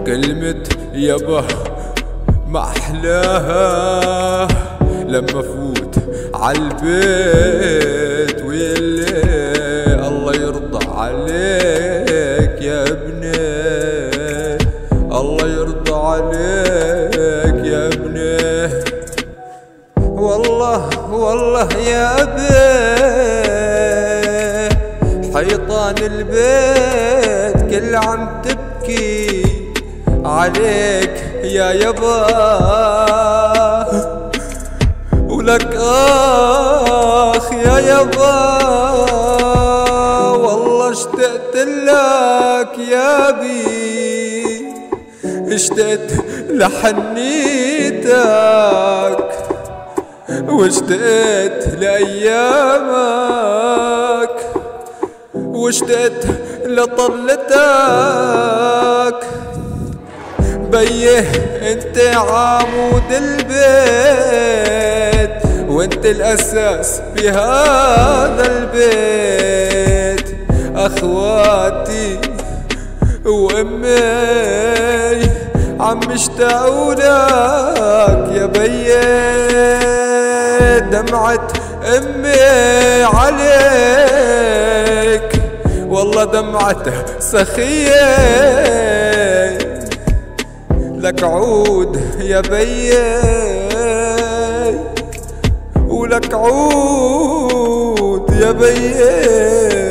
كلمة يابا ما أحلاها لما فوت عالبيت ويلي الله يرضى عليك يا ابني، الله يرضى عليك يا ابني. والله يا ابي حيطان البيت كل عم تبكي عليك يا يابا، ولك آخ يا يابا والله اشتقت لك يا بي، اشتقت لحنيتك واشتقت لأيامك واشتقت لطلتك. بيه انت عمود البيت وانت الاساس بهذا البيت، اخواتي وامي عم اشتاقوا لك يا بيه، دمعة امي عليك والله دمعته سخية، لك عود يا بيه ولك عود يا بيه.